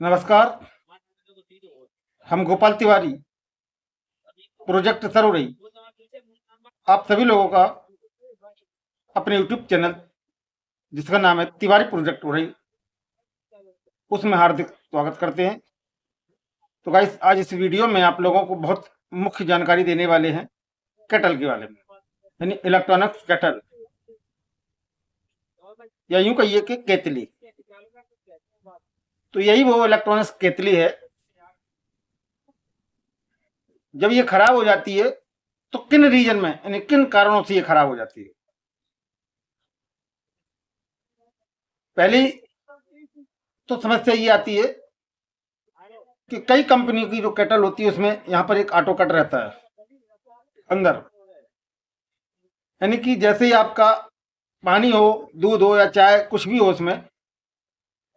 नमस्कार। हम गोपाल तिवारी, प्रोजेक्ट सरोरई, आप सभी लोगों का अपने यूट्यूब चैनल जिसका नाम है तिवारी प्रोजेक्ट उरई, उसमें हार्दिक स्वागत करते हैं। तो गाइस, आज इस वीडियो में आप लोगों को बहुत मुख्य जानकारी देने वाले हैं केटल के बारे में, यानी इलेक्ट्रॉनिक्स केटल, या यूं कहिए कि केतली। तो यही वो इलेक्ट्रॉनिक्स केतली है। जब ये खराब हो जाती है तो किन रीजन में, यानी किन कारणों से ये खराब हो जाती है। पहली तो समस्या ये आती है कि कई कंपनी की जो केटल होती है उसमें यहाँ पर एक ऑटो कट रहता है अंदर, यानी कि जैसे ही आपका पानी हो, दूध हो या चाय कुछ भी हो, उसमें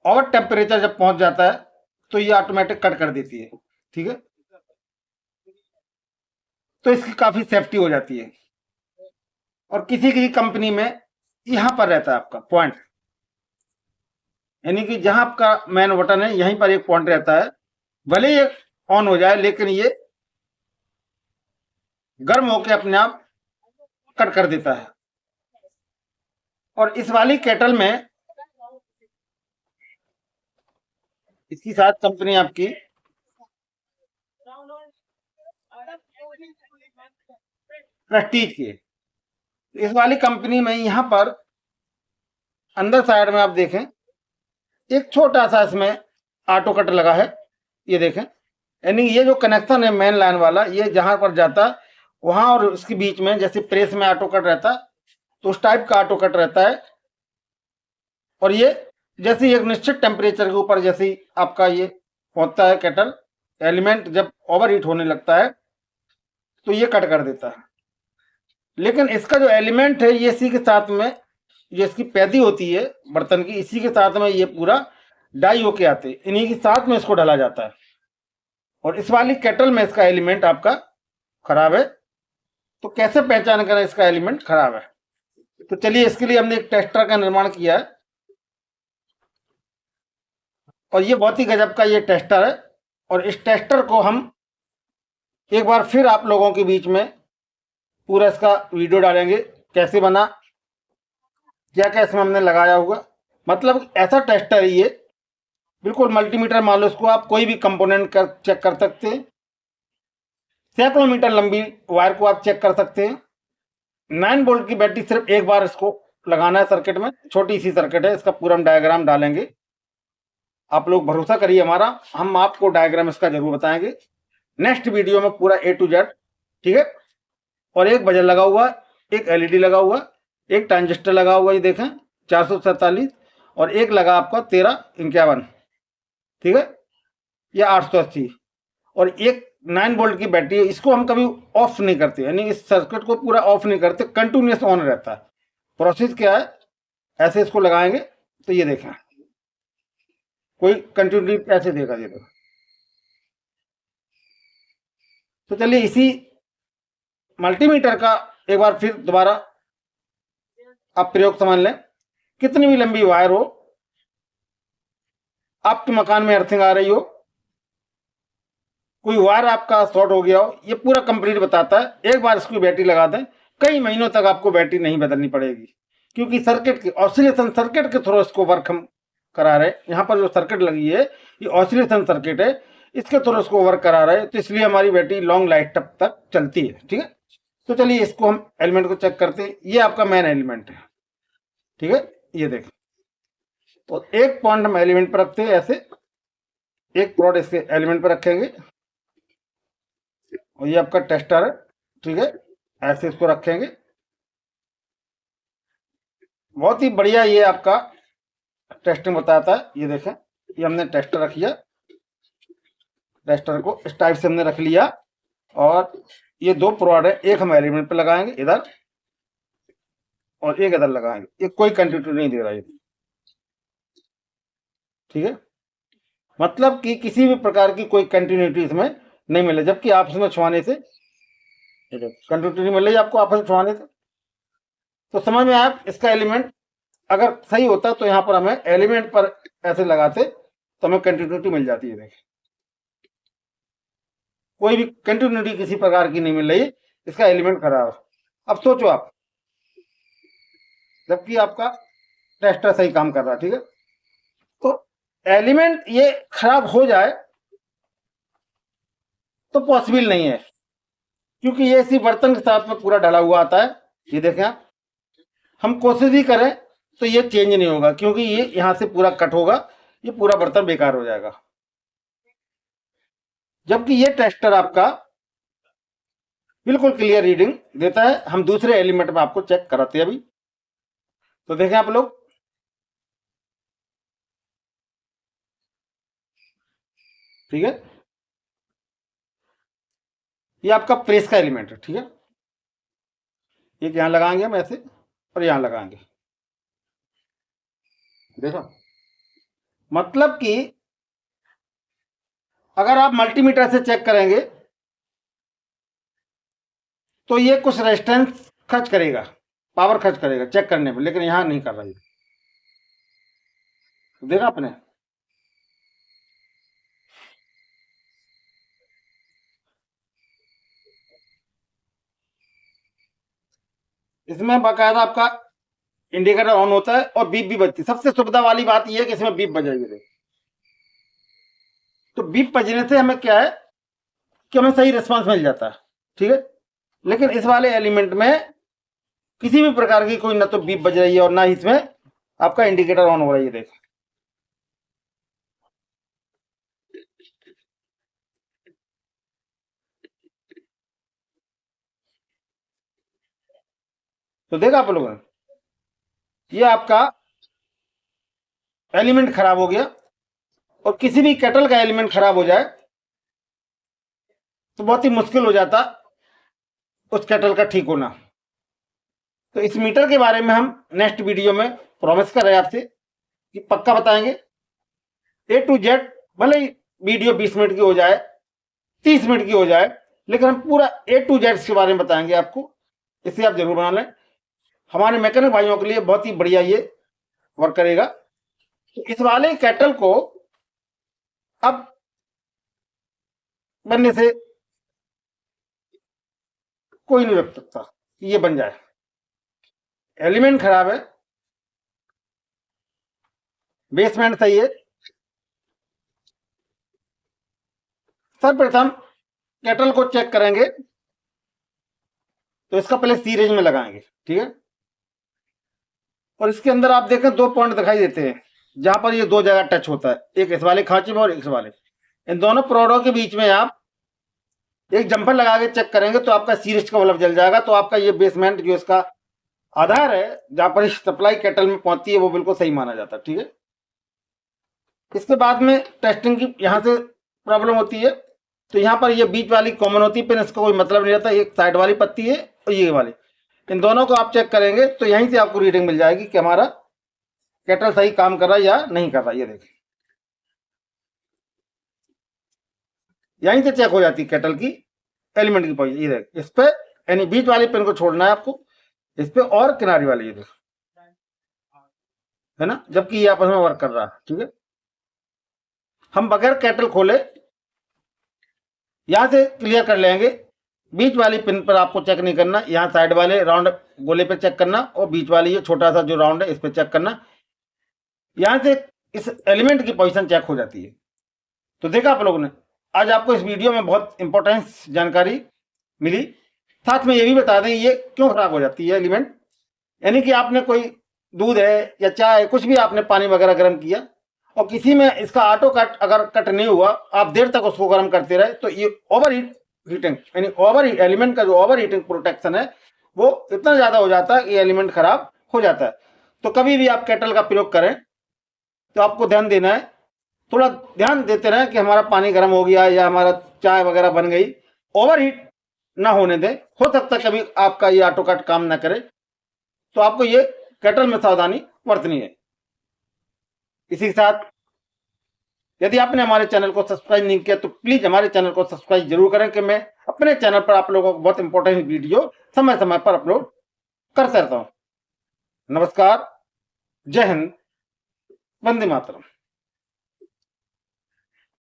ओवर टेम्परेचर जब पहुंच जाता है तो ये ऑटोमेटिक कट कर देती है। ठीक है, तो इसकी काफी सेफ्टी हो जाती है। और किसी किसी कंपनी में यहां पर रहता है आपका पॉइंट, यानी कि जहां आपका मेन बटन है यहीं पर एक पॉइंट रहता है। भले ये ऑन हो जाए लेकिन ये गर्म होकर अपने आप कट कर देता है। और इस वाली केटल में इसकी साथ कंपनी आपकी प्रेस्टीज की है। इस वाली कंपनी में यहां पर अंदर साइड में आप देखें एक छोटा सा इसमें ऑटो कट लगा है, ये देखें। यानी ये जो कनेक्शन है मेन लाइन वाला, ये जहां पर जाता है वहां और इसके बीच में जैसे प्रेस में ऑटो कट रहता है तो उस टाइप का ऑटो कट रहता है। और ये जैसे एक निश्चित टेम्परेचर के ऊपर जैसे ही आपका ये पहुंचता है केटल, एलिमेंट जब ओवर हीट होने लगता है तो ये कट कर देता है। लेकिन इसका जो एलिमेंट है ये इसी के साथ में, जो इसकी पैदी होती है बर्तन की, इसी के साथ में ये पूरा डाई होके आते, इन्हीं के साथ में इसको डाला जाता है। और इस वाली केटल में इसका एलिमेंट आपका खराब है। तो कैसे पहचान करें इसका एलिमेंट खराब है? तो चलिए, इसके लिए हमने एक टेस्टर का निर्माण किया है। और ये बहुत ही गजब का ये टेस्टर है। और इस टेस्टर को हम एक बार फिर आप लोगों के बीच में पूरा इसका वीडियो डालेंगे, कैसे बना, क्या क्या इसमें हमने लगाया होगा। मतलब ऐसा टेस्टर है ये, बिल्कुल मल्टीमीटर मान लो इसको, आप कोई भी कंपोनेंट कर चेक कर सकते हैं। सैकड़ों मीटर लंबी वायर को आप चेक कर सकते हैं। 9 वोल्ट की बैटरी, सिर्फ एक बार इसको लगाना है सर्किट में, छोटी सी सर्किट है। इसका पूरा हम डायग्राम डालेंगे, आप लोग भरोसा करिए हमारा, हम आपको डायग्राम इसका जरूर बताएंगे नेक्स्ट वीडियो में, पूरा A to Z। ठीक है। और एक बजर लगा हुआ, एक LED लगा हुआ, एक ट्रांजिस्टर लगा हुआ, ये देखें 447, और एक लगा आपका 1351, ठीक है, या 880। और एक 9 वोल्ट की बैटरी है, इसको हम कभी ऑफ नहीं करते, यानी इस सर्किट को पूरा ऑफ नहीं करते, कंटिन्यूस ऑन रहता है। प्रोसेस क्या है, ऐसे इसको लगाएंगे तो ये देखें कोई कंटिन्यूटी ऐसे देगा, ये देखो। तो चलिए इसी मल्टीमीटर का एक बार फिर दोबारा आप प्रयोग समझ लें। कितनी भी लंबी वायर हो, आपके मकान में अर्थिंग आ रही हो, कोई वायर आपका शॉर्ट हो गया हो, ये पूरा कंप्लीट बताता है। एक बार इसकी बैटरी लगा दें, कई महीनों तक आपको बैटरी नहीं बदलनी पड़ेगी, क्योंकि सर्किट के ऑसिलेशन सर्किट के थ्रू इसको वर्क हम करा रहे हैं। यहाँ पर जो सर्किट लगी है ये ऑसिलेशन सर्किट है, इसके थ्रू इसको वर्क करा रहे हैं, तो इसलिए हमारी बैटरी लॉन्ग लाइफ तक चलती है। ठीक है। तो चलिए इसको हम एलिमेंट को चेक करते हैं। ये आपका मेन एलिमेंट है, ठीक है, ये देखें। तो एक पॉइंट हम एलिमेंट पर रखते हैं ऐसे, एक प्लॉट इसके एलिमेंट पर रखेंगे, और ये आपका टेस्टर है, ठीक है, ऐसे इसको रखेंगे। बहुत ही बढ़िया ये आपका टेस्टिंग बताता है। ये देखें, ये हमने टेस्टर रख लिया, टेस्टर को इस टाइप से हमने रख लिया। और ये दो प्रोड है, एक हम एलिमेंट पे लगाएंगे इधर, और एक इधर लगाएंगे। ये कोई कंटिन्यूटी नहीं दे रहा है, ठीक है, मतलब कि किसी भी प्रकार की कोई कंटिन्यूटी इसमें नहीं मिले, जबकि आप इसमें छुआने से कंटिन्यूटी नहीं मिल रही आपको, आपस में छुआने से। तो समझ में आया इसका एलिमेंट अगर सही होता तो यहाँ पर हमें एलिमेंट पर ऐसे लगाते तो हमें कंटिन्यूटी मिल जाती है। देखिए कोई भी कंटिन्यूटी किसी प्रकार की नहीं मिल रही, इसका एलिमेंट खराब है। अब सोचो आप, जबकि आपका टेस्टर सही काम कर रहा है, ठीक है, तो एलिमेंट ये खराब हो जाए तो पॉसिबल नहीं है, क्योंकि ये इसी बर्तन के साथ में पूरा डला हुआ आता है। ये देखें आप, हम कोशिश भी करें तो ये चेंज नहीं होगा, क्योंकि ये यहां से पूरा कट होगा, ये पूरा बर्तन बेकार हो जाएगा। जबकि ये टेस्टर आपका बिल्कुल क्लियर रीडिंग देता है। हम दूसरे एलिमेंट में आपको चेक कराते हैं अभी, तो देखें आप लोग, ठीक है, ये आपका प्रेस का एलिमेंट है, ठीक है, एक यहां लगाएंगे हम ऐसे और यहां लगाएंगे। देखो, मतलब कि अगर आप मल्टीमीटर से चेक करेंगे तो ये कुछ रेजिस्टेंस खर्च करेगा, पावर खर्च करेगा चेक करने में, लेकिन यहां नहीं कर रहा है। देखा आपने, इसमें बाकायदा आपका इंडिकेटर ऑन होता है और बीप भी बजती है। सबसे सुविधा वाली बात यह है कि इसमें बीप बजेगी। तो बीप बजने से हमें क्या है कि हमें सही रिस्पांस मिल जाता है, ठीक है। लेकिन इस वाले एलिमेंट में किसी भी प्रकार की कोई ना तो बीप बज रही है और ना ही इसमें आपका इंडिकेटर ऑन हो रही है। देखो, तो देखा आप लोगों ने, ये आपका एलिमेंट खराब हो गया। और किसी भी केटल का एलिमेंट खराब हो जाए तो बहुत ही मुश्किल हो जाता उस केटल का ठीक होना। तो इस मीटर के बारे में हम नेक्स्ट वीडियो में प्रॉमिस कर रहे हैं आपसे कि पक्का बताएंगे A to Z। भले ही वीडियो 20 मिनट की हो जाए, 30 मिनट की हो जाए, लेकिन हम पूरा A to Z के बारे में बताएंगे आपको। इसे आप जरूर बना लें, हमारे मैकेनिक भाइयों के लिए बहुत ही बढ़िया ये वर्क करेगा। तो इस वाले केटल को अब बनने से कोई नहीं रख सकता कि ये बन जाए। एलिमेंट खराब है, बेसमेंट सही है। सर्वप्रथम केटल को चेक करेंगे तो इसका पहले सी रेंज में लगाएंगे, ठीक है। और इसके अंदर आप देखें 2 पॉइंट दिखाई देते हैं, जहां पर ये 2 जगह टच होता है, एक इस वाले खांचे में और एक इस वाले। इन दोनों प्रोडों के बीच में आप एक जंपर लगा के चेक करेंगे तो आपका सी रेंज का बल्ब जल जाएगा। तो आपका ये बेसमेंट जो इसका आधार है, जहां पर सप्लाई केटल में पहुंचती है, वो बिल्कुल सही माना जाता है, ठीक है। इसके बाद में टेस्टिंग की यहां से प्रॉब्लम होती है, तो यहां पर ये बीच वाली कॉमन होती है, फिर इसका कोई मतलब नहीं रहता। एक साइड वाली पत्ती है और ये वाली, इन दोनों को आप चेक करेंगे तो यहीं से आपको रीडिंग मिल जाएगी कि हमारा केटल सही काम कर रहा है या नहीं कर रहा है। ये देखिए, यहीं से चेक हो जाती है केटल की एलिमेंट की पोजीशन। ये देखिए, इस पे यानी बीच वाली पिन को छोड़ना है आपको, इस पे और किनारे वाली, ये देखो, है ना, जबकि ये आपस में वर्क कर रहा है, ठीक है। हम बगैर केटल खोले यहां से क्लियर कर लेंगे। बीच वाली पिन पर आपको चेक नहीं करना, यहाँ साइड वाले राउंड गोले पे चेक करना और बीच वाली ये छोटा सा जो राउंड है इस पे चेक करना। यहां से इस एलिमेंट की पोजीशन चेक हो जाती है। तो देखा आप लोगों ने, आज आपको इस वीडियो में बहुत इंपॉर्टेंस जानकारी मिली। साथ में ये भी बता दें ये क्यों खराब हो जाती है एलिमेंट। यानी कि आपने कोई दूध है या चाय, कुछ भी आपने पानी वगैरह गर्म किया और किसी में इसका ऑटो कट अगर कट नहीं हुआ, आप देर तक उसको गर्म करते रहे, तो ये ओवर हीटिंग यानी ओवर एलिमेंट का जो ओवर हीटिंग प्रोटेक्शन है वो इतना ज्यादा हो जाता है कि एलिमेंट खराब हो जाता है। तो कभी भी आप केटल का प्रयोग करें तो आपको ध्यान देना है, थोड़ा ध्यान देते रहें कि हमारा पानी गर्म हो गया या हमारा चाय वगैरह बन गई, ओवर हीट ना होने दें। हो सकता है कभी आपका ये ऑटो कट काम ना करे, तो आपको ये केटल में सावधानी बरतनी है। इसी के साथ यदि आपने हमारे चैनल को सब्सक्राइब नहीं किया तो प्लीज हमारे चैनल को सब्सक्राइब जरूर करें कि मैं अपने चैनल पर आप लोगों को बहुत इंपॉर्टेंट वीडियो समय समय पर अपलोड करता रहता हूं। नमस्कार, जय हिंद, वंदे मातरम।